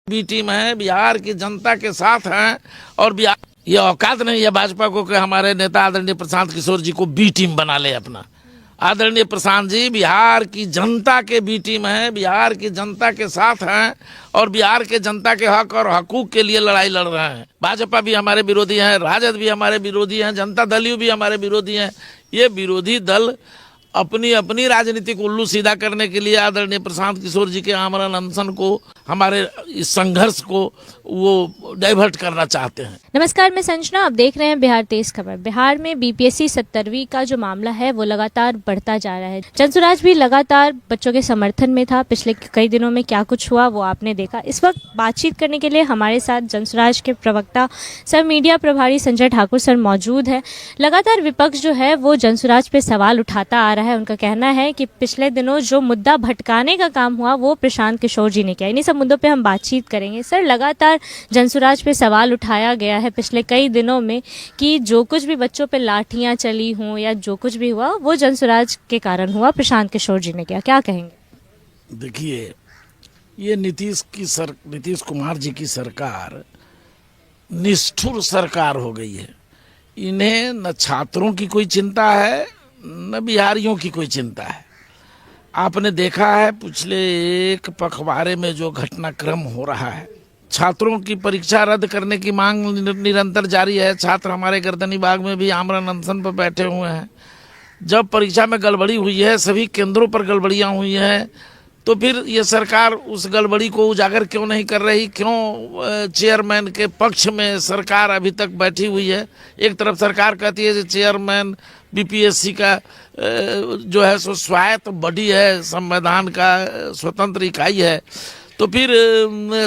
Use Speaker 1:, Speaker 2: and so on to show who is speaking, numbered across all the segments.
Speaker 1: B team है, बिहार की जनता के साथ हैं और बिहार ये औकात नहीं है भाजपा को कि हमारे नेता आदरणीय प्रशांत किशोर जी को बी टीम बना ले अपना। आदरणीय प्रशांत जी बिहार की जनता के बी टीम है, बिहार की जनता के साथ हैं और बिहार के जनता के हक और हकूक के लिए लड़ाई लड़ रहे हैं। भाजपा भी हमारे विरोधी हैं, राजद भी हमारे विरोधी हैं, जनता दल भी हमारे विरोधी हैं। ये विरोधी दल अपनी अपनी राजनीतिक उल्लू सीधा करने के लिए आदरणीय प्रशांत किशोर जी के आमरण अनशन को, हमारे इस संघर्ष को वो डाइवर्ट करना चाहते हैं।
Speaker 2: नमस्कार, मैं संजना, आप देख रहे हैं बिहार तेज खबर। बिहार में बीपीएससी 70वीं का जो मामला है वो लगातार बढ़ता जा रहा है। जनसुराज भी लगातार बच्चों के समर्थन में था। पिछले कई दिनों में क्या कुछ हुआ वो आपने देखा। इस वक्त बातचीत करने के लिए हमारे साथ जनसुराज के प्रवक्ता सर, मीडिया प्रभारी संजय ठाकुर सर मौजूद है। लगातार विपक्ष जो है वो जनसुराज पे सवाल उठाता आ रहा है। उनका कहना है कि पिछले दिनों जो मुद्दा भटकाने का काम हुआ वो प्रशांत किशोर जी ने किया। इन्हीं सब मुद्दों पे हम बातचीत करेंगे। सर, लगातार जनसुराज पे सवाल उठाया गया है पिछले कई दिनों में कि जो कुछ भी बच्चों पे लाठियां चली हों या जो कुछ भी हुआ वो जनसुराज के कारण हुआ, प्रशांत किशोर जी ने किया। क्या कहेंगे?
Speaker 1: देखिए, ये नीतीश कुमार जी की सरकार निष्ठुर सरकार हो गई है। इन्हें न छात्रों की कोई चिंता है न बिहारियों की कोई चिंता है। आपने देखा है पिछले एक पखवाड़े में जो घटनाक्रम हो रहा है। छात्रों की परीक्षा रद्द करने की मांग निरंतर जारी है। छात्र हमारे गर्दनी बाग में भी आमरण अनशन पर बैठे हुए हैं। जब परीक्षा में गड़बड़ी हुई है, सभी केंद्रों पर गड़बड़ियां हुई हैं, तो फिर ये सरकार उस गड़बड़ी को उजागर क्यों नहीं कर रही? क्यों चेयरमैन के पक्ष में सरकार अभी तक बैठी हुई है? एक तरफ सरकार कहती है कि चेयरमैन बीपीएससी का जो है सो स्वायत्त बॉडी है, संविधान का स्वतंत्र इकाई है, तो फिर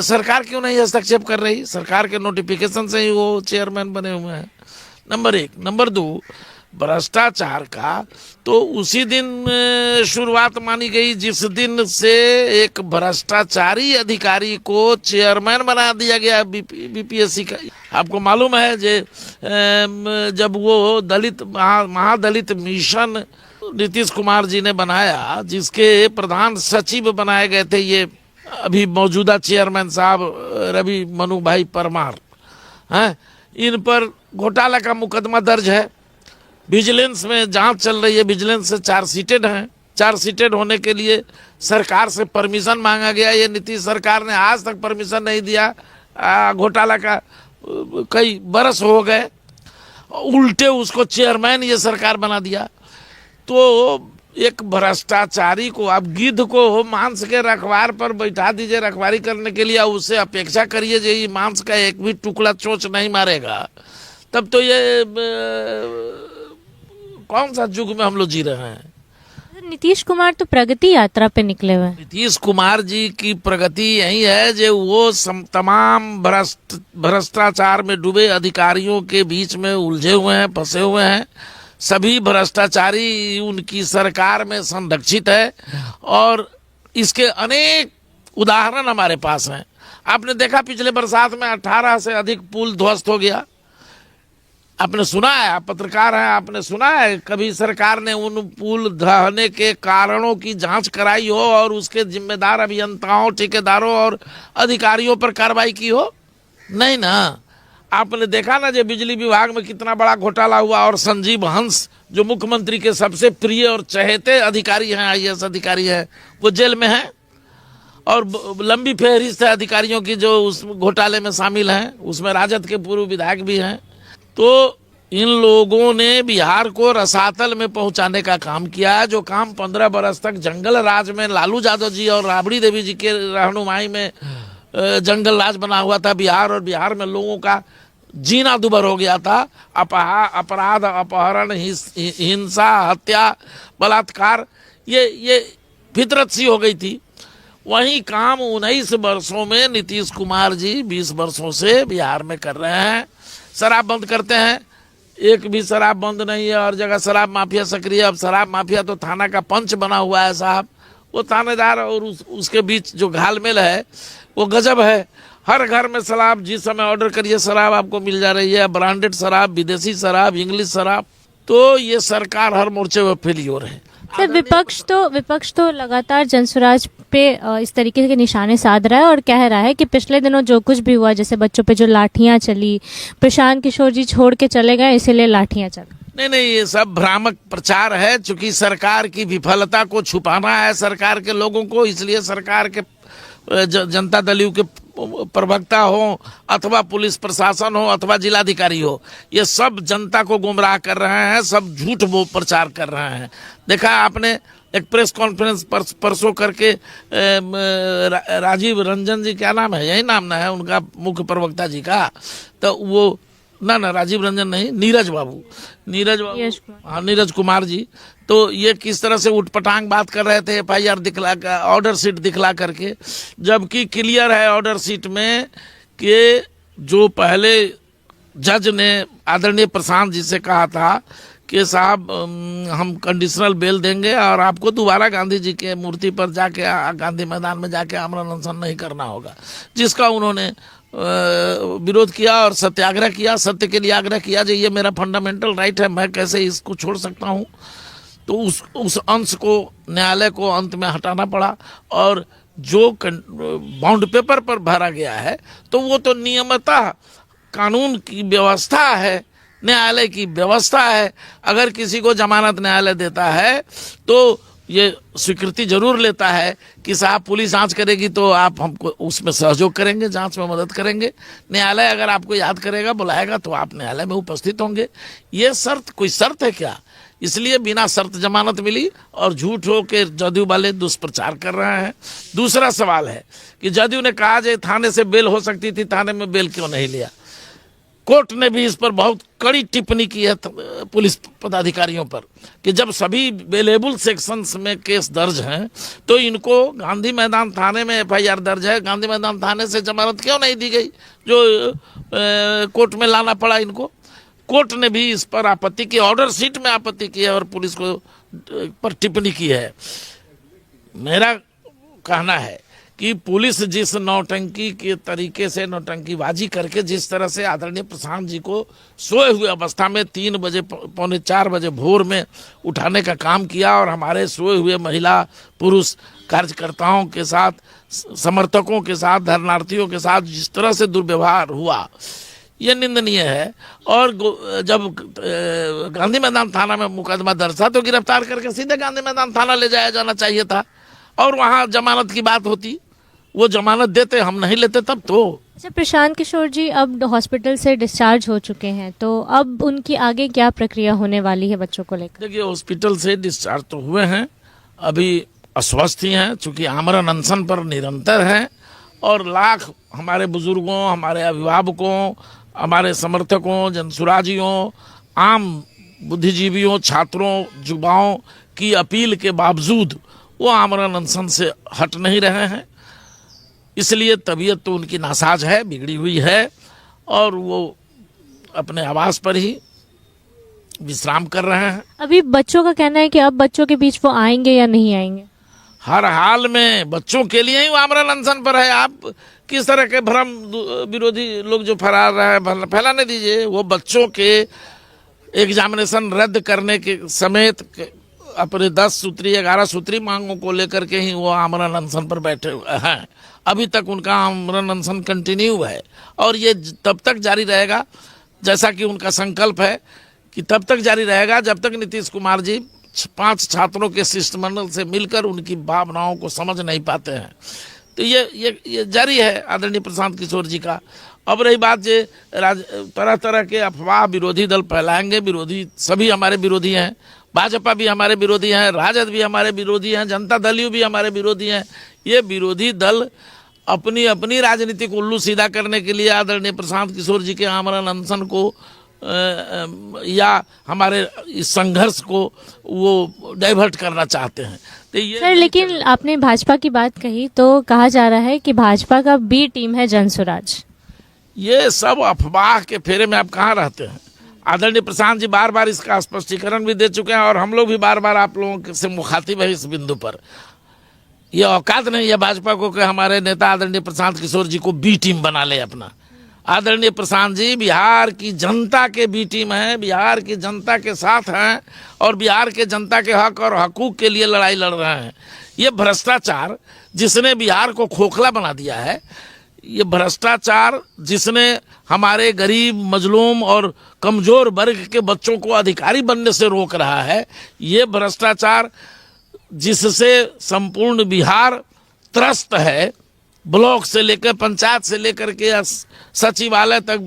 Speaker 1: सरकार क्यों नहीं हस्तक्षेप कर रही? सरकार के नोटिफिकेशन से ही वो चेयरमैन बने हुए हैं। नंबर एक। नंबर दो, भ्रष्टाचार का तो उसी दिन शुरुआत मानी गई जिस दिन से एक भ्रष्टाचारी अधिकारी को चेयरमैन बना दिया गया बीपीएससी का। आपको मालूम है जब वो दलित महादलित मिशन नीतीश कुमार जी ने बनाया, जिसके प्रधान सचिव बनाए गए थे ये अभी मौजूदा चेयरमैन साहब रवि मनु भाई परमार हैं, इन पर घोटाला का मुकदमा दर्ज है। विजिलेंस में जांच चल रही है। विजिलेंस से चार्जशीटेड हैं। चार्जशीटेड होने के लिए सरकार से परमिशन मांगा गया। ये नीतीश सरकार ने आज तक परमिशन नहीं दिया। घोटाला का कई बरस हो गए, उल्टे उसको चेयरमैन ये सरकार बना दिया। तो एक भ्रष्टाचारी को, आप गिद्ध को मांस के रखवार पर बैठा दीजिए रखवारी करने के लिए, उससे अपेक्षा करिए जो ये मांस का एक भी टुकड़ा चोंच नहीं मारेगा, तब तो ये कौन सा युग में हम लोग जी रहे हैं?
Speaker 2: नीतीश कुमार तो प्रगति यात्रा पे निकले हुए हैं।
Speaker 1: नीतीश कुमार जी की प्रगति यही है जो वो तमाम भ्रष्टाचार में डूबे अधिकारियों के बीच में उलझे हुए हैं, फंसे हुए हैं। सभी भ्रष्टाचारी उनकी सरकार में संरक्षित है और इसके अनेक उदाहरण हमारे पास हैं। आपने देखा पिछले बरसात में 18 से अधिक पुल ध्वस्त हो गया। आपने सुना है, आप पत्रकार हैं, आपने सुना है कभी सरकार ने उन पुल ढहने के कारणों की जांच कराई हो और उसके जिम्मेदार अभियंताओं, ठेकेदारों और अधिकारियों पर कार्रवाई की हो? नहीं ना। आपने देखा ना जो बिजली विभाग में कितना बड़ा घोटाला हुआ और संजीव हंस जो मुख्यमंत्री के सबसे प्रिय और चहेते अधिकारी हैं, आईएएस अधिकारी हैं, वो जेल में हैं और लंबी फहरिस्त है अधिकारियों की जो उस घोटाले में शामिल हैं। उसमें राजद के पूर्व विधायक भी हैं। तो इन लोगों ने बिहार को रसातल में पहुंचाने का काम किया है। जो काम 15 बरस तक जंगल राज में लालू यादव जी और राबड़ी देवी जी के रहनुमाई में जंगल राज बना हुआ था बिहार, और बिहार में लोगों का जीना दुभर हो गया था। अपराध, अपहरण, हिंसा, हत्या, बलात्कार, ये फितरत सी हो गई थी। वही काम 19 वर्षों में नीतीश कुमार जी 20 वर्षों से बिहार में कर रहे हैं। शराब बंद करते हैं, एक भी शराब बंद नहीं है, और जगह शराब माफिया सक्रिय। अब शराब माफिया तो थाना का पंच बना हुआ है साहब। वो थानेदार और उसके बीच जो घालमेल है वो गजब है। हर घर में शराब, जिस समय ऑर्डर करिए शराब आपको मिल जा रही है। ब्रांडेड शराब, विदेशी शराब, इंग्लिश शराब। तो ये सरकार हर मोर्चे पर फेलियोर है।
Speaker 2: सर विपक्ष तो लगातार जनसुराज पे इस तरीके के निशाने साध रहा है और कह रहा है कि पिछले दिनों जो कुछ भी हुआ, जैसे बच्चों पे जो लाठियां चली, प्रशांत किशोर जी छोड़ के चले गए इसीलिए लाठियां चली।
Speaker 1: नहीं, ये सब भ्रामक प्रचार है। चूंकि सरकार की विफलता को छुपाना है सरकार के लोगों को, इसलिए सरकार के जनता दल के प्रवक्ता हो अथवा पुलिस प्रशासन हो अथवा जिलाधिकारी हो, ये सब जनता को गुमराह कर रहे हैं, सब झूठ वो प्रचार कर रहे हैं। देखा आपने एक प्रेस कॉन्फ्रेंस परसों करके राजीव रंजन जी, क्या नाम है, यही नाम है उनका मुख्य प्रवक्ता जी का, तो वो ना राजीव रंजन नहीं, नीरज बाबू, हाँ नीरज कुमार जी, तो ये किस तरह से उठपटांग बात कर रहे थे FIR दिखला कर, ऑर्डर शीट दिखला करके, जबकि क्लियर है ऑर्डर शीट में कि जो पहले जज ने आदरणीय प्रशांत जी से कहा था कि साहब हम कंडीशनल बेल देंगे और आपको दोबारा गांधी जी के मूर्ति पर जाके गांधी मैदान में जाके आमरण अनशन नहीं करना होगा, जिसका उन्होंने विरोध किया और सत्याग्रह किया, सत्य के लिए आग्रह किया जो ये मेरा फंडामेंटल राइट है, मैं कैसे इसको छोड़ सकता हूँ। तो उस अंश को न्यायालय को अंत में हटाना पड़ा और जो बॉन्ड पेपर पर भरा गया है तो वो तो नियमतः कानून की व्यवस्था है, न्यायालय की व्यवस्था है। अगर किसी को जमानत न्यायालय देता है तो ये स्वीकृति जरूर लेता है कि साहब पुलिस जांच करेगी तो आप हमको उसमें सहयोग करेंगे, जांच में मदद करेंगे। न्यायालय अगर आपको याद करेगा, बुलाएगा तो आप न्यायालय में उपस्थित होंगे। ये शर्त कोई शर्त है क्या? इसलिए बिना शर्त जमानत मिली और झूठ हो के जदयू वाले दुष्प्रचार कर रहे हैं। दूसरा सवाल है कि जदयू ने कहा जो थाने से बेल हो सकती थी, थाने में बेल क्यों नहीं लिया? कोर्ट ने भी इस पर बहुत कड़ी टिप्पणी की है पुलिस पदाधिकारियों पर कि जब सभी बेलेबल सेक्शंस में केस दर्ज हैं तो इनको गांधी मैदान थाने में FIR दर्ज है, गांधी मैदान थाने से जमानत क्यों नहीं दी गई जो कोर्ट में लाना पड़ा इनको? कोर्ट ने भी इस पर आपत्ति की, ऑर्डर शीट में आपत्ति की है और पुलिस को पर टिप्पणी की है। मेरा कहना है कि पुलिस जिस नौटंकी के तरीके से नौटंकीबाजी करके जिस तरह से आदरणीय प्रशांत जी को सोए हुए अवस्था में 3 बजे 3:45 बजे भोर में उठाने का काम किया और हमारे सोए हुए महिला पुरुष कार्यकर्ताओं के साथ, समर्थकों के साथ, धरनार्थियों के साथ जिस तरह से दुर्व्यवहार हुआ, ये निंदनीय है। और जब गांधी मैदान थाना में मुकदमा दर्ज था तो गिरफ्तार करके सीधे गांधी मैदान थाना ले जाया जाना चाहिए था और वहाँ जमानत की बात होती, वो जमानत देते, हम नहीं लेते तब तो।
Speaker 2: अच्छा, प्रशांत किशोर जी अब हॉस्पिटल से डिस्चार्ज हो चुके हैं, तो अब उनकी आगे क्या प्रक्रिया होने वाली है बच्चों को लेकर?
Speaker 1: देखिए, हॉस्पिटल से डिस्चार्ज तो हुए हैं, अभी अस्वस्थ ही हैं, चूंकि आमरण अनशन पर निरंतर हैं और लाख हमारे बुजुर्गों, हमारे अभिभावकों, हमारे समर्थकों, जनसुराजियों, आम बुद्धिजीवियों, छात्रों, युवाओं की अपील के बावजूद वो आमरण अनशन से हट नहीं रहे हैं। इसलिए तबीयत तो उनकी नासाज है, बिगड़ी हुई है और वो अपने आवास पर ही विश्राम कर रहे हैं।
Speaker 2: अभी बच्चों का कहना है कि अब बच्चों के बीच वो आएंगे या नहीं आएंगे?
Speaker 1: हर हाल में बच्चों के लिए ही वो आमरण अनशन पर है। आप किस तरह के भ्रम विरोधी लोग जो फैला रहे हैं फैलाने दीजिए। वो बच्चों के एग्जामिनेशन रद्द करने के समेत अपने 10 सूत्री 11 सूत्री मांगों को लेकर के ही वो आमरण अनशन पर बैठे हैं। अभी तक उनका आमरण अनशन कंटिन्यू है और ये तब तक जारी रहेगा, जैसा कि उनका संकल्प है कि तब तक जारी रहेगा जब तक नीतीश कुमार जी 5 छात्रों के शिष्टमंडल से मिलकर उनकी भावनाओं को समझ नहीं पाते हैं। तो ये जारी है आदरणीय प्रशांत किशोर जी का। अब रही बात जे तरह तरह के अफवाह विरोधी दल फैलाएंगे, विरोधी सभी हमारे विरोधी हैं, भाजपा भी हमारे विरोधी हैं, राजद भी हमारे विरोधी हैं, जनता दल भी हमारे विरोधी हैं। ये विरोधी दल अपनी अपनी राजनीति को उल्लू सीधा करने के लिए आदरणीय प्रशांत किशोर जी के आमरण अनशन को या हमारे इस संघर्ष को वो डाइवर्ट करना चाहते हैं। तो ये
Speaker 2: सर, लेकिन आपने भाजपा की बात कही तो कहा जा रहा है कि भाजपा का बी टीम है जनसुराज।
Speaker 1: ये सब अफवाह के फेरे में आप कहाँ रहते हैं? आदरणीय प्रशांत जी बार बार इसका स्पष्टीकरण भी दे चुके हैं और हम लोग भी बार बार आप लोगों से मुखातिब है इस बिंदु पर। यह औकात नहीं है भाजपा को कि हमारे नेता आदरणीय प्रशांत किशोर जी को बी टीम बना ले अपना। आदरणीय प्रशांत जी बिहार की जनता के बी टीम हैं, बिहार की जनता के साथ हैं और बिहार के जनता के हक और हकूक के लिए लड़ाई लड़ रहे हैं। ये भ्रष्टाचार जिसने बिहार को खोखला बना दिया है, ये भ्रष्टाचार जिसने हमारे गरीब मजलूम और कमजोर वर्ग के बच्चों को अधिकारी बनने से रोक रहा है, ये भ्रष्टाचार जिससे संपूर्ण बिहार त्रस्त है, ब्लॉक से लेकर पंचायत से लेकर के सचिवालय तक,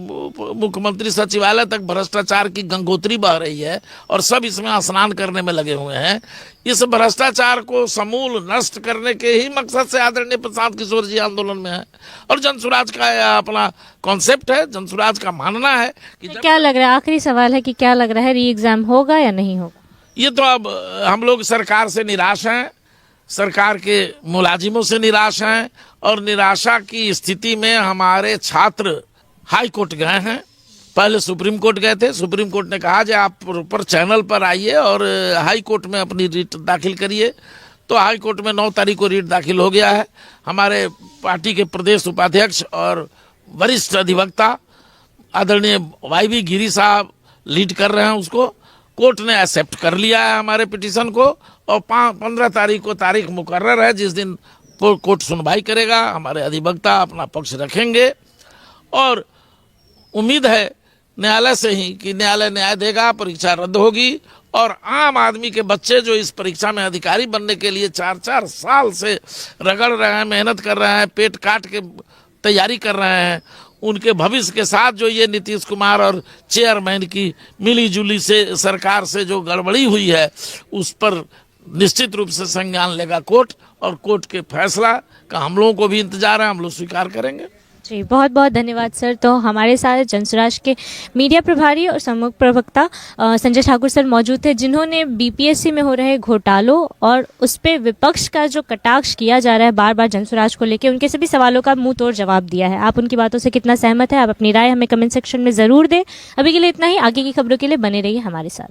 Speaker 1: मुख्यमंत्री सचिवालय तक भ्रष्टाचार की गंगोत्री बह रही है और सब इसमें स्नान करने में लगे हुए हैं। इस भ्रष्टाचार को समूल नष्ट करने के ही मकसद से आदरणीय प्रशांत किशोर जी आंदोलन में है और जनसुराज का अपना कॉन्सेप्ट है। जनसुराज का मानना है कि
Speaker 2: क्या लग रहा है, आखिरी सवाल है कि क्या लग रहा है, री एग्जाम होगा या नहीं होगा?
Speaker 1: ये तो अब हम लोग सरकार से निराश हैं, सरकार के मुलाजिमों से निराश हैं और निराशा की स्थिति में हमारे छात्र हाई कोर्ट गए हैं। पहले सुप्रीम कोर्ट गए थे, सुप्रीम कोर्ट ने कहा कि आप प्रॉपर चैनल पर आइए और हाई कोर्ट में अपनी रिट दाखिल करिए। तो हाई कोर्ट में 9 तारीख को रिट दाखिल हो गया है। हमारे पार्टी के प्रदेश उपाध्यक्ष और वरिष्ठ अधिवक्ता आदरणीय YV गिरी साहब लीड कर रहे हैं उसको। कोर्ट ने एक्सेप्ट कर लिया है हमारे पिटीशन को और 15 तारीख को तारीख मुकर्रर है जिस दिन कोर्ट सुनवाई करेगा। हमारे अधिवक्ता अपना पक्ष रखेंगे और उम्मीद है न्यायालय से ही कि न्यायालय न्याय देगा, परीक्षा रद्द होगी और आम आदमी के बच्चे जो इस परीक्षा में अधिकारी बनने के लिए 4-4 साल से रगड़ रहे हैं, मेहनत कर रहे हैं, पेट काट के तैयारी कर रहे हैं, उनके भविष्य के साथ जो ये नीतीश कुमार और चेयरमैन की मिलीजुली से सरकार से जो गड़बड़ी हुई है उस पर निश्चित रूप से संज्ञान लेगा कोर्ट और कोर्ट के फैसला का हम लोगों को भी इंतजार है, हम लोग स्वीकार करेंगे।
Speaker 2: जी बहुत बहुत धन्यवाद सर। तो हमारे साथ जनसुराज के मीडिया प्रभारी और समूह प्रवक्ता संजय ठाकुर सर मौजूद थे, जिन्होंने बीपीएससी में हो रहे घोटालों और उस पर विपक्ष का जो कटाक्ष किया जा रहा है बार बार जनसुराज को लेकर, उनके सभी सवालों का मुंह तोड़ जवाब दिया है। आप उनकी बातों से कितना सहमत है, आप अपनी राय हमें कमेंट सेक्शन में ज़रूर दें। अभी के लिए इतना ही, आगे की खबरों के लिए बने रहिए हमारे साथ।